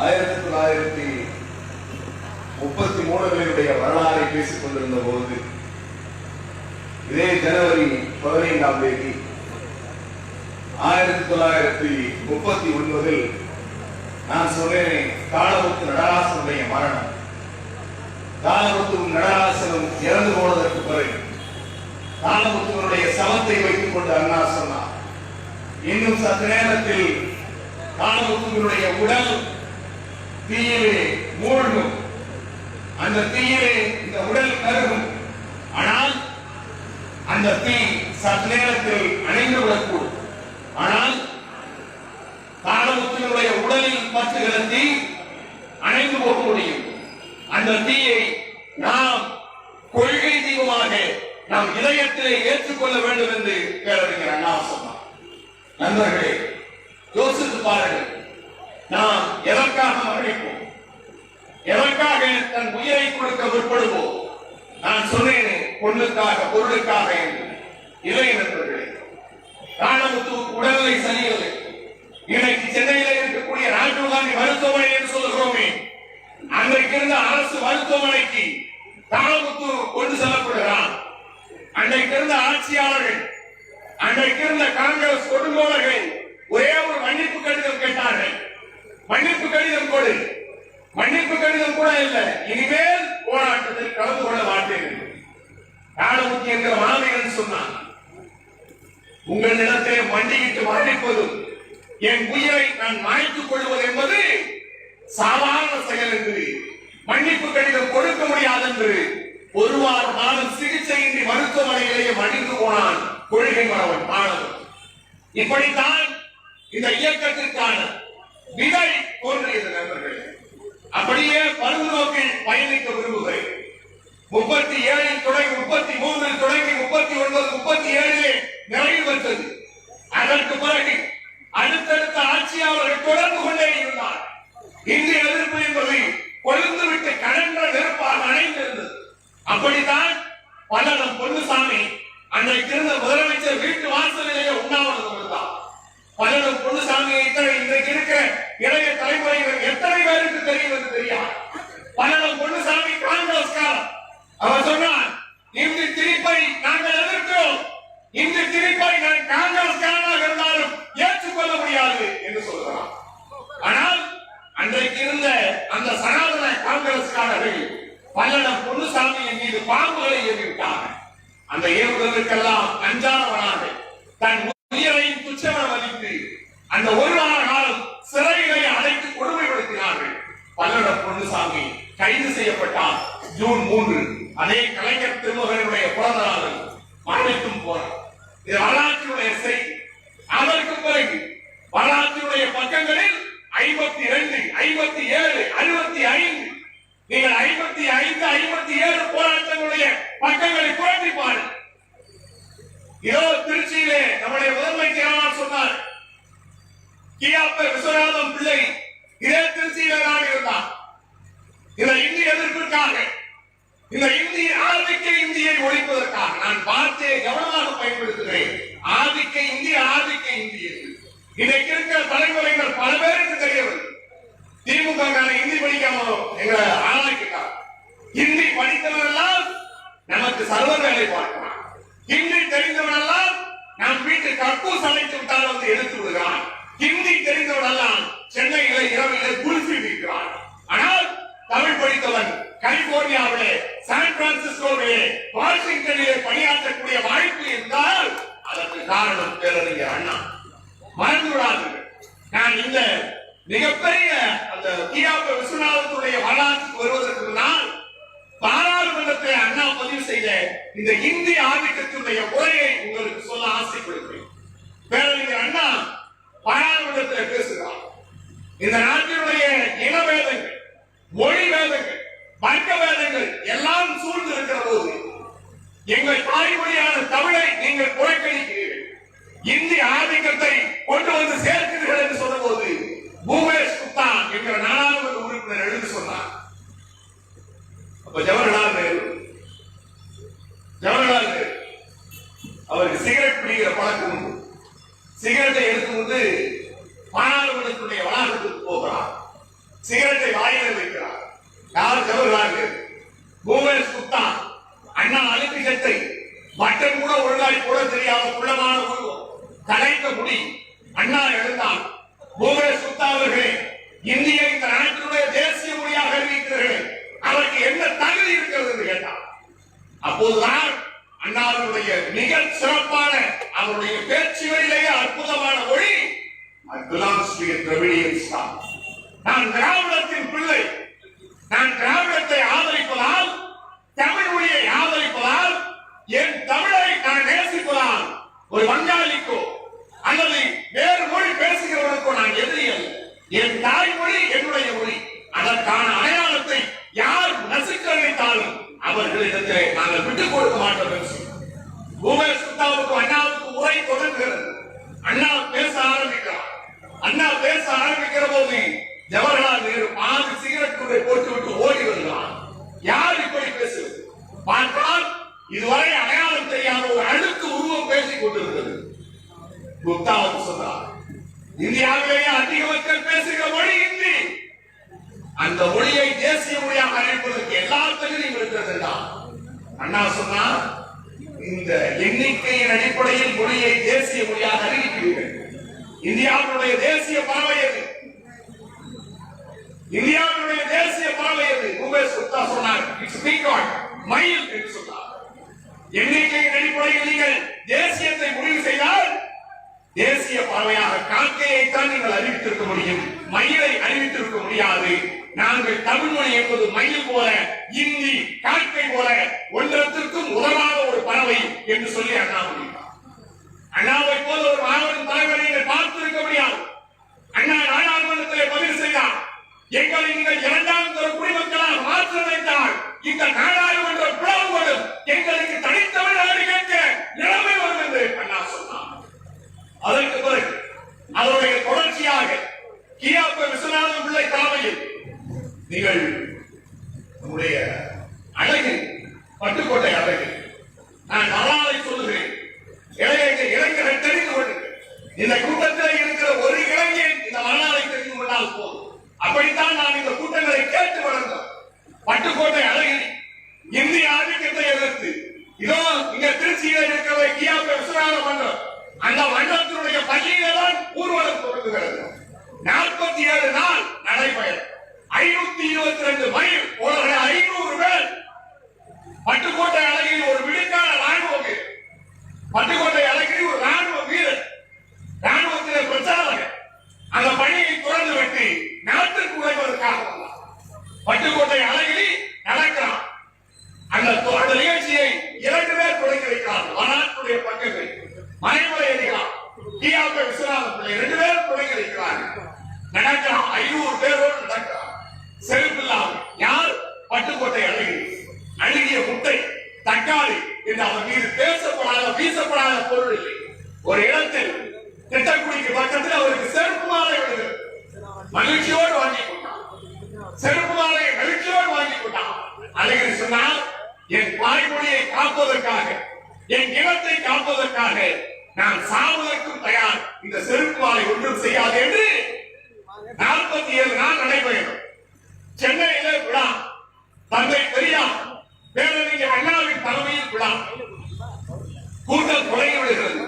1933 வரலாறை பேசிக் கொண்டிருந்த போது இதே ஜனவரி 15ஆம் தேதி 1939 நான் சொன்னேன், தாளமுத்து நடராசனுடைய மரணம். தாளமுத்துவும் நடராசனும் இறந்து போனதற்கு பிறகு தாளமுத்துவனுடைய சவத்தை வைத்துக் கொண்டு அண்ணா சொன்னார், இன்னும் சற்று நேரத்தில் தாளமுத்துவனுடைய உடல் தீயிலே மூழ்கும், அந்த தீயிலே இந்த உடல் கருகும். ஆனால் அந்த தீ சற்று நேரத்தில் அணைந்து விடக்கூடும். ஆனால் தாளமுத்துவனுடைய உடலில் பற்றுகிற தீ அணைந்து போக முடியும். அந்த தீயை நாம் கொள்கை தீபமாக நம் இதயத்திலே ஏற்றுக்கொள்ள வேண்டும் என்று பேரறிஞர் அண்ணா சொன்னார். நண்பர்களே, யோசித்து பாருங்கள், நாம் எதற்காக மரணிப்போம், எதற்காக தன் உயிரை கொடுக்க முற்படுவோம்? நான் சொன்னேன், பொருளுக்காக பொருளுக்காக என்று. இல்லை நண்பர்களே, தாளமுத்துவுக்கு உடல்நிலை சரியில்லை. இன்னைக்கு சென்னையில் இருக்கக்கூடிய ராஜீவ் காந்தி மருத்துவமனை என்று சொல்கிறோமே, அன்றைக்கு இருந்த அரசு மருத்துவமனைக்கு தாளமுத்து கொண்டு செல்லப்படுகிறான். அன்றைக்கு இருந்த ஆட்சியாளர்கள், அன்றைக்கு இருந்த காங்கிரஸ் கொடுங்கோலர்கள் ஒரே ஒரு மன்னிப்பு கடிதம் கேட்டார்கள். மன்னிப்பு கடிதம் கொடு. மன்னிப்பு கடிதம் கூட இல்லை, இனிமேல் போராட்டத்தில் கலந்து கொள்ள மாட்டேன். தாளமுத்து என்கிற மாவீரன் சொன்னான், உங்கள் நிலத்தை மண்டியிட்டு மன்னிப்பதும் என் உயிரை நான் மாய்த்துக் கொள்வது என்பது சாதாரண செயல் என்று, மன்னிப்பு கடிதம் கொடுக்க முடியாது என்று ஒரு வார மாதம் சிகிச்சையின்றி மருத்துவமனையிலேயே மடிந்து போனான் கொள்கை மரவன் மாணவன். இப்படித்தான் இந்த இயக்கத்திற்கான விதை தோன்றியது நண்பர்களே. அப்படியே பருவநோக்கில் பயணிக்க விரும்புகிறேன். 37 தொடங்கி 33 தொடங்கி 39 37 நிறைவு பெற்றது. அதற்கு பிறகு அடுத்தடுத்த ஆட்சியாளர்கள் தொடர்ந்து கொண்டே இருந்தார். இந்திய எதிர்ப்பு என்பது கொழுந்து விட்டு கனன்ற நெருப்பாக அணைந்திருந்தது. அப்படித்தான் பல்லடம் பொன்னுசாமி அன்றைக்கு இருந்த முதலமைச்சர் வீட்டு வாசலிலேயே உண்ணாவிரதம் இருந்தார். பல்லடம் பொன்னுசாமியை இன்றைக்கு இருக்கிற இளைய தலைமுறையினர் எத்தனை பேருக்கு தெரியும் என்று தெரியாது. பல்லடம் பொன்னுசாமி காங்கிரஸ்காரர். அவர் சொன்னார், இந்தி திணிப்பை நாங்கள் எதிர்க்கிறோம், இந்தி திணிப்பை நான் காங்கிரஸ்காரனாக இருந்தாலும் ஏற்றுக்கொள்ள முடியாது என்று சொல்கிறார். ஆனால் அன்றைக்கு இருந்த அந்த சனாதன காங்கிரஸ்காரர்கள் பல்லடம் பொன்னுசாமியின் மீது பாம்புகளை ஏறிவிட்டார்கள். அந்த ஏவுதலுக்கெல்லாம் அஞ்சாதவனாக தன் உயிரையும் துச்சமென மதித்து அந்த ஒரு வார காலம் சிறைகளை அடைத்து கொடுமைப்படுத்தினார்கள். பல்லடம் பொன்னுசாமி கைது செய்யப்பட்டார். ஜூன் 3 அதே கலைஞர் திருமகனுடைய பிறந்த நாளில் மரணிக்கும் போனார். இது வரலாற்றுடைய செய்தி. அதற்கு பிறகு வரலாற்றுடைய பக்கங்களில் 52, 57, 65 நீங்கள் 55, 57 போராட்டங்களுடைய பக்கங்களை புரட்டி பாருங்கள். இதோ திருச்சியிலே நம்முடைய முதன்மை செயலாளர் சொன்னார், கியாப்ப விஸ்வநாதம் பிள்ளை இதே திருச்சியிலே தான் இருந்தார். இந்த இந்திய எதிர்ப்பிற்காக, இந்த இந்திய ஆதிக்க இந்தியை ஒழிப்பதற்காக நான் வார்த்தையை கவனமாக பயன்படுத்துகிறேன். ஆதிக்க இந்திய, ஆதிக்க இந்திய. இன்னைக்கு இருக்கிற தலைமுறைகள் பல பேருக்கு தெரியவில்லை. திமுக இந்தி படிக்காம எங்களை ஆளாக்கிட்டார். ஹிந்தி படித்தவரெல்லாம் நமக்கு சர்வர் வேலை பார்க்கிறான். ஹிந்தி தெரிந்தவனெல்லாம் நம் வீட்டு கக்கூஸ் அழைத்து விட்டால் வந்து எடுத்து விடுகிறான். ஹிந்தி தெரிந்தவனெல்லாம் சென்னையில இரவிலே குல்ஃபி விற்கிறான். ஆனால் தமிழ் படித்தவன் கலிபோர்னியாவிலே, சான் பிரான்சிஸ்கோவிலே, வாஷிங்டனிலே பணியாற்றக்கூடிய வாய்ப்பு இருந்தால் அதற்கு காரணம் பேரறிஞர் அண்ணா. மறந்துவிடாதீர்கள். நான் இந்த மிகப்பெரிய அந்த கியாப்ப விஸ்வநாதத்துடைய வரலாற்றுக்கு வருவதற்கு முன்னால் பாராளுமன்றத்தை அண்ணா பதிவு செய்த இந்த இந்திய ஆதிக்கத்தினுடைய முறையை உங்களுக்கு சொல்ல ஆசைப்படுகிறேன். பேரறிஞர் அண்ணா பாராளுமன்றத்தில் பேசுகிறார். இந்த நாட்டினுடைய இன வேதங்கள், மொழி வேதங்கள், வர்க்க வேதங்கள் எல்லாம் சூழ்ந்து இருக்கிற போது எங்கள் தாய்மொழியான தமிழை நீங்கள் புறக்கணிக்கிறீர்கள், இந்திய ஆதிக்கத்தை கொண்டு வந்து சேர்க்கிறீர்கள் என்று சொன்ன போது பூமேஷ் குப்தா என்கிற நாடாளுமன்ற உறுப்பினர் எழுதி சொன்னார். அப்ப ஜவஹர்லால் நேரு அவருக்கு சிகரெட் பிடிக்கிற பழக்கம் உண்டு. சிகரெட்டை எடுத்து வந்து பாராளுமன்றத்துடைய வளாகத்துக்கு போகிறார். மார்க்சிய திராவிடியன்ஸ் தான். நான் திராவிடத்தின் பிள்ளை. நான் திராவிடத்தை ஆதரிப்பதால், தமிழ் மொழியை ஆதரிப்பதால், என் தமிழை நான் நேசிப்பதால் ஒரு வங்காளிக்கோ அல்லது வேறு மொழி பேசுகிறவர்களுக்கோ நான் எதிரி அல்ல. என் தாய்மொழி என்னுடைய மொழி. அதற்கான அடையாளத்தை யார் நசுக்க நினைத்தாலும் அவர்களிடத்தை நாங்கள் விட்டுக் கொடுக்க மாட்டோம் என்று உமேஷ் சுத்தாவுக்கும் அண்ணாவுக்கும் உரை தொடங்குகிறது. அண்ணா பேச ஆரம்பிக்கிறார். அண்ணா பேச ஆரம்பிக்கிற போது ஜவஹர்லால் நேரு பாதி சிகரெட் போட்டு விட்டு ஓடி வருகிறார். யார் இப்படி பேசுவது? பார்த்தால் இதுவரை அடையாளம் தெரியாத ஒரு அடுக்கு உருவம் பேசிக் கொண்டிருக்கிறது. குப்தாவுக்கு சொன்னார், இந்தியாவிலேயே அதிக மக்கள் பேசுகிற மொழி ஹிந்தி. அந்த மொழியை தேசிய மொழியாக அறிவிப்பதற்கு எல்லா தகுதியும் இருக்கிறது. அண்ணா சொன்னார், இந்த எண்ணிக்கையின் அடிப்படையில் மொழியை தேசிய மொழியாக அறிவிக்கிறீர்கள். இந்தியாவுடைய தேசிய பறவை எது? இந்தியாவுடைய தேசிய பறவை எது? உமேஷ் குப்தா சொன்னார், இட்ஸ் பீகாக், மயில் என்று சொன்னார். எண்ணிக்கையின் அடிப்படையில் நீங்கள் தேசியத்தை முடிவு செய்தால் தேசிய பறவையாக காக்கையைத்தான் நீங்கள் அறிவித்திருக்க முடியும், மயிலை அறிவித்திருக்க முடியாது. நாங்கள் தமிழ் மொழி என்பது மயில் போல, இந்தி காக்கை போல ஒன்றத்திற்கும் உதவாத ஒரு பறவை என்று சொல்லி அண்ணா முடித்தார். அண்ணாவை போல ஒரு மாபெரும் தலைவரை நீங்கள் பார்த்திருக்க முடியாது. அண்ணா நாடாளுமன்றத்திலே பதிவு செய்தார், எங்களை நீங்கள் இரண்டாம் தர குடிமக்களாக மாற்ற நினைத்தால் இந்த நாடாளுமன்ற பிளவுபடும், எங்களுக்கு தனித்தமிழ்நாடு கேட்க நிலைமை வரும் என்று அண்ணா சொன்னார். அதற்கு பிறகு அதனுடைய தொடர்ச்சியாக கியாப்ப விஸ்வநாதன் பிள்ளை தலைமையில் நீங்கள் நம்முடைய அழகு பட்டுக்கோட்டை அழகு, நான் வரலாறை சொல்லுகிறேன், இளைஞர்கள் தெரிந்து கொள்ளுங்கள். இந்த கூட்டத்தில் இருக்கிற ஒரு இளைஞன் இந்த வரலாறை தெரிந்து கொண்டால் போதும். அப்படித்தான் நான் இந்த கூட்டங்களை கேட்டு வளர்ந்தோம். பட்டுக்கோட்டை அழகிரி இந்திய ஆதிக்கத்தை எதிர்த்து இதோ இங்க திருச்சியில் இருக்கிற கியாப்ப விஸ்வநாத மன்றம், அந்த மன்றத்தினுடைய பள்ளியிலே தான் ஊர்வலம் தொடங்குகிறது. 47 நாள் நடைபெறும். 522 மைல் போலவே 500 பேர். பட்டுக்கோட்டை அழகிரி ஒரு விடுக்கான ராணுவ வீரர். பட்டுக்கோட்டை அழகிரி ஒரு ராணுவ வீரர், ராணுவத்திலே பிரச்சாரகர். அந்த பணியை தொடர்ந்து விட்டு நாட்டுக்கு உழைப்பதற்காக பட்டுக்கோட்டை அழகிரி நடக்கிறார். அந்த நிகழ்ச்சியை 2 பேர் தொடங்கி வைக்கிறார்கள். வரலாற்றுடைய பக்கங்கள் மறைமுறை அடிக்கலாம். கியாப்ப விஸ்வநாதன் பிள்ளை 2 பேரும் தொடங்கி வைக்கிறார்கள். நடக்கிறான். 500 பேரோடு நடக்கிறார். செருப்பில்லாமல். யார்? பட்டுக்கோட்டை அழகிரி. அழுகிய முட்டை, தக்காளி என்று அவர் மீது பேசப்படாத வீசப்படாத பொருள் இல்லை. ஒரு இடத்தில் திட்டக்குடிக்கு பக்கத்தில் அவருக்கு செருப்பு மாலை விடுகிறது. மகிழ்ச்சியோடு வாங்கி கொண்டார். செருப்பு மாலையை மகிழ்ச்சியோடு வாங்கி கொண்டார். அழகிரி சொன்னார், என் தாய்மொழியை காப்பதற்காக, என் இனத்தை காப்பதற்காக நான் சாவதற்கும் தயார். இந்த செருப்பு மாலை ஒன்றும் செய்யாது என்று 47 நாள் நடைபெறும். சென்னையிலே விழா. தந்தை பெரியார் பேரறிஞர் அண்ணாவின் தலைமையில் விழா. கூட்டம் தொடங்கி விடுகிறது.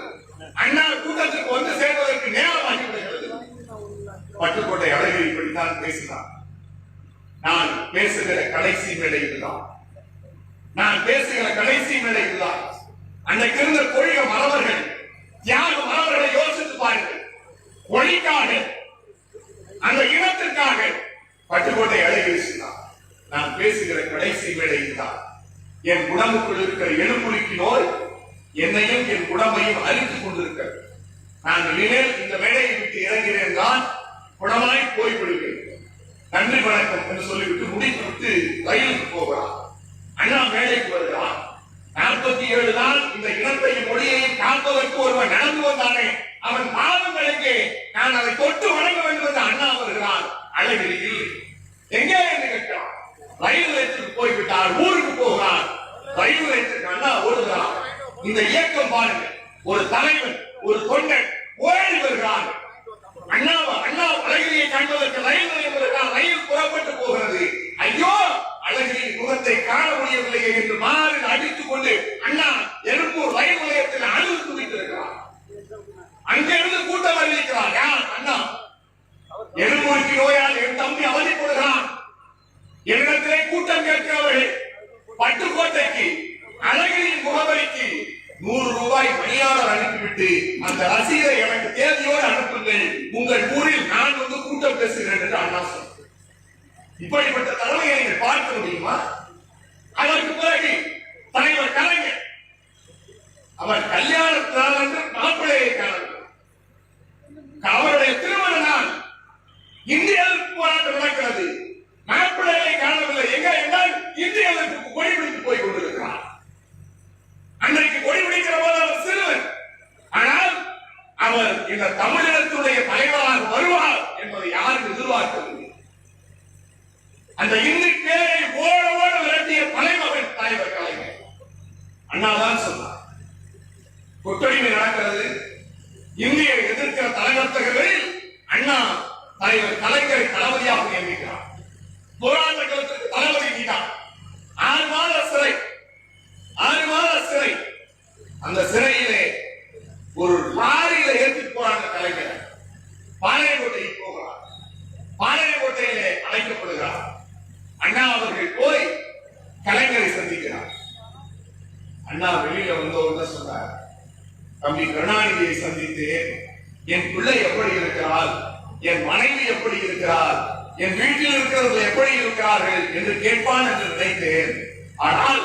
அண்ணா கூட்டத்திற்கு வந்து சேர்வதற்கு நேரமாகி விடுகிறது. பட்டுக்கோட்டை அழகிரி இப்படித்தான் பேசினார். நான் பேசுகிற கடைசி மேடை இதுதான். நான் பேசுகிற கடைசி மேடை இதுதான். அன்றைக்கு இருந்த கொள்கை மறவர்கள், தியாக மறவர்களை யோசித்து பாருங்கள். ஒளிக்காக, அந்த இனத்திற்காக பட்டுக்கோட்டை அழகிரி சொன்னார். நான் பேசுகிற கடைசி மேடை இதுதான். என் உடம்புக்குள் இருக்கிற எலும்புலிக்கு நோய் என்னையும் என் உடம்பையும் அழித்துக் கொண்டிருக்கிறது. நான் இனிமேல் இந்த மேடையை விட்டு இறங்கிறேன் தான் குணமாய் போய்விடுகிறேன். நன்றி வணக்கம் என்று சொல்லிவிட்டு முடித்துவிட்டு ரயிலுக்கு போகிறார். அண்ணா மேடைக்கு வருகிறார். 47 நாள் இந்த இனத்தையும் மொழியையும் காப்பதற்கு ஒருவன் நடந்து வந்தானே, அவன் பாவங்களுக்கு நான் அதை தொட்டு வணங்க வேண்டும் என்று அண்ணா வருகிறார். அழகிரி இல்லை. எங்கே என்று கேட்கிறார். ரயில் நிலையத்திற்கு போய்விட்டார். ஊருக்கு போகிறார். ரயில் நிலையத்திற்கு அண்ணா ஓடுகிறார். இந்த இயக்கம் பாருங்கள். ஒரு தலைவன், ஒரு தொண்டன் ஓடி வருகிறார். அண்ணா அழகிரியை காண்பதற்கு ரயில் நிலையம் வருகிறார். ரயில் புறப்பட்டு போகிறது. ஐயோ, அழகிரியின் முகத்தை காண முடியவில்லையே என்று மாறில் அடித்துக் கொண்டு அண்ணா எழும்பூர் ரயில் நிலையத்தில் அழுது துடித்திருக்கிறார். அங்கிருந்து கூட்டம் அறிவிக்கிறார். யார்? அண்ணா. எழும்பூருக்கு நோயால் என் தம்பி அவதிப்படுகிறான். என்னிடத்திலே கூட்டம் கேட்கிறவர்கள் பட்டுக்கோட்டைக்கு அழகிரியின் முகவரிக்கு 100 ரூபாய் பணியாளர் அனுப்பிவிட்டு அந்த ரசீதை எனக்கு தேதியோடு அனுப்புங்கள். உங்கள் ஊரில் நான் இப்படிப்பட்ட தலைமையை நீங்கள் பார்க்க முடியுமா? அதற்கு பிறகு தலைவர் கலைஞர் அவர் கல்யாணத்தினால் என்று மாப்பிள்ளையை காணவில்லை. அவருடைய திருமண நாள் இந்திய எதிர்ப்பு போராட்டம் நடக்கிறது, மாப்பிள்ளையை காணவில்லை. எங்க என்றால் இந்திய எதிர்ப்புக்கு கொடி பிடித்து போய் கொண்டிருக்கிறார். அன்றைக்கு கொடி பிடிக்கிற போது அவர் சிறுவன், ஆனால் அவர் இந்த தமிழகத்துடைய தலைவராக வருவார் என்பதை யாருக்கு எதிர்பார்க்கவில்லை. அந்த இந்தி பேரை ஓட ஓட விரட்டிய தலைமகன் தலைவர் கலைஞர். அண்ணாதான் சொன்னார், கொத்தடிமை நடக்கிறது, இந்தியை எதிர்க்கிற தலைவர்களில் அண்ணா தலைவர் கலைஞரை தளபதியாக நியமிக்கிறார். போராட்ட களத்துக்கு தளபதி நீட்டார். 6 மாத சிறை, 6 மாத சிறை. அந்த சிறையிலே ஒரு லாரியில ஏற்றி போறாங்க கலைஞர். பாளையங்கோட்டைக்கு போகிறார். பாளையங்கோட்டையிலே அழைக்கப்படுகிறார். அண்ணா அவர்கள் போய் கலைஞரை சந்திக்கிறார். அண்ணா வெளியில வந்தவங்க சொன்னார், தம்பி கருணாநிதியை சந்தித்து என் பிள்ளை எப்படி இருக்கிறார், என் மனைவி எப்படி இருக்கிறார், என் வீட்டில் இருக்கிறவர்கள் எப்படி இருக்கிறார்கள் என்று கேட்பான் என்று நினைத்தேன். ஆனால்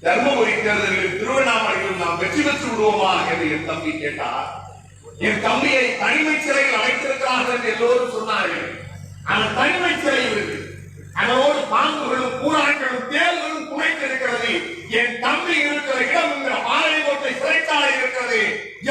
தர்மபுரி தேர்தலில் திருவண்ணாமலையில் நாம் வெற்றி பெற்று விடுவோமா என்று என் தம்பி கேட்டார். என் தம்பியை தனிமை சிறையில் அழைத்திருக்கிறார்கள் என்று எல்லோரும் சொன்னார்கள். அவன் தனிமை சிறையில் இருக்கு. அதோடு பாம்புகளும் பூராக்களும் தேல்களும் குறைத்திருக்கிறது. என் தம்பி இருக்கிற இடம் என்கிற பாளையங்கோட்டை சிறைச்சாலை இருக்கிறது.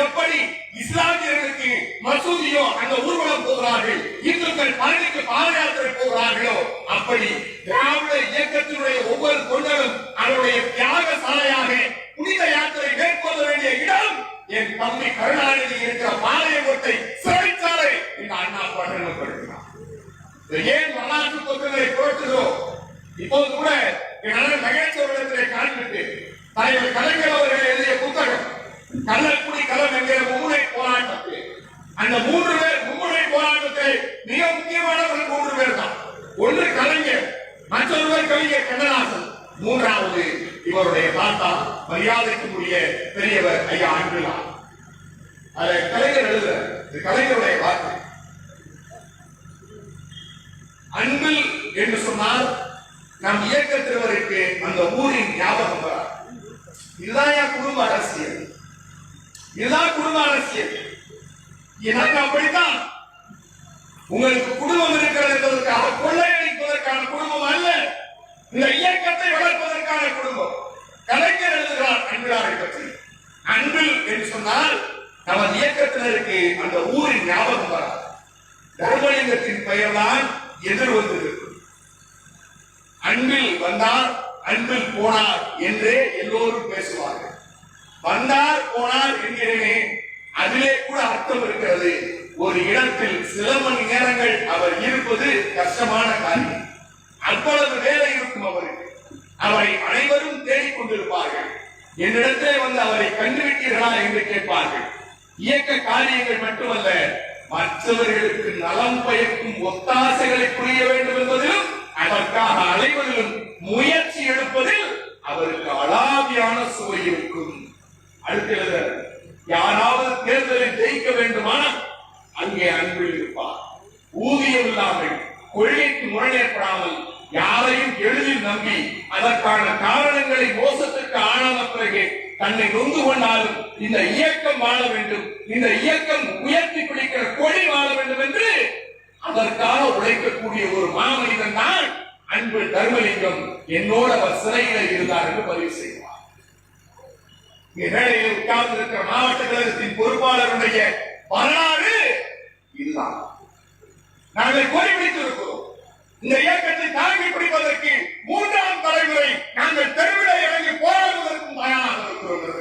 எப்படி இஸ்லாமியர்களுக்கு மசூதியோ அங்க ஊர்வலம் போகிறார்கள், இந்துக்கள் பழனிக்கு பாத யாத்திரை போகிறார்களோ, அப்படி திராவிட இயக்கத்தினுடைய ஒவ்வொரு தொண்டரும் அவருடைய தியாக சாலையாக புனித யாத்திரை மேற்கொள்ள வேண்டிய இடம் என் தம்பி கருணாநிதி இருக்கிற பாளையங்கோட்டை சிறைச்சாலை என்று அண்ணா பிரகடனப்படுத்தினார். ஏன் வரலாற்று பக்கங்களை புரட்டுகிறோம்? இப்போது கூட என் அண்ணன் மகேஷ் அவர்களிடத்திலே காண்பிட்டு தலைவர் கலைஞர் அவர்கள் எழுதிய புத்தகம் கள்ளக்குடி களம் என்கிற மும்முனை போராட்டத்தில் அந்த 3 பேர் மும்முனை போராட்டத்தில் மிக முக்கியமானவர்கள் 3 பேர் தான். ஒன்று கலைஞர், மற்றொருவர் கவிஞர் கண்ணதாசன், மூன்றாவது இவருடைய தாத்தா மரியாதைக்குரிய பெரியவர் ஐயா அன்பிலா. அதை கலைஞர் எழுதுற கலைஞருடைய வார்த்தை. அன்பில் என்று சொன்னால் நம் இயக்கத்தினருக்கு அந்த ஊரின் ஞாபகம் வர. இதுதான் குடும்ப அரசியல், இதுதான் குடும்ப அரசியல். எனக்கு அப்படித்தான். உங்களுக்கு குடும்பம் இருக்கிறது என்பதற்காக கொள்ளையடிப்பதற்கான குடும்பம் அல்ல, இந்த இயக்கத்தை வளர்ப்பதற்கான குடும்பம். கலைஞர் எழுதுகிறார் அன்பிலாரை பற்றி. அன்பில் என்று சொன்னால் நமது இயக்கத்தினருக்கு அந்த ஊரின் ஞாபகம் வர. தர்மலிங்கத்தின் பெயர்தான் எதிர் வந்திருக்கும். அன்பில் வந்தார், அன்பில் போனார் என்றே எல்லோரும் பேசுவார்கள். வந்தார் போனார் என்கிறேனே, அதிலே கூட அர்த்தம் இருக்கிறது. ஒரு இடத்தில் சில மணி நேரங்கள் அவர் இருப்பது கஷ்டமான காரியம். அவ்வளவு வேலை இருக்கும் அவருக்கு. அவரை அனைவரும் தேடிக்கொண்டிருப்பார்கள். என்னிடத்திலே வந்து அவரை கண்டுவிட்டீர்களா என்று கேட்பார்கள். இயக்க காரியங்கள் மட்டுமல்ல, மற்றவர்களுக்கு நலம் பயக்கும் ஒத்தாசைகளை புரிய வேண்டும் என்பதிலும் அதற்காக அலைவதிலும் முயற்சி எடுப்பதில் அவருக்கு அலாதியான சுவை இருக்கும். அடுத்தது யாராவது தேர்தலில் ஜெயிக்க வேண்டுமானால் அங்கே அன்பில் இருப்பார். ஊதியம் இல்லாமல், கொள்கைக்கு முரணேற்படாமல், யாரையும் எளிதில் நம்பி அதற்கான காரணங்களை மோசத்திற்கு ஆளான பிறகு தன்னை நொந்து கொண்டாலும் இந்த இயக்கம் வாழ வேண்டும், இந்த இயக்கம் உயர்த்தி பிடிக்கிற கொடி வாழ வேண்டும் என்று அதற்காக உழைக்கக்கூடிய ஒரு மாமனிதன் தான் அன்பு தர்மலிங்கம். என்னோட அவர் சிறையில் இருந்தார் என்று பதிவு செய்வார். மேடையில் உட்கார்ந்து இருக்கிற மாவட்ட கழகத்தின் பொறுப்பாளருடைய வரலாறு இதுதான். நாங்கள் கொடி பிடித்திருக்கிறோம். இந்த இயக்கத்தை தாங்கி பிடிப்பதற்கு 3ஆம் தலைமுறை நாங்கள் தெருவிட இறங்கி போராடுவதற்கும் தயாராக இருக்கிறோம்.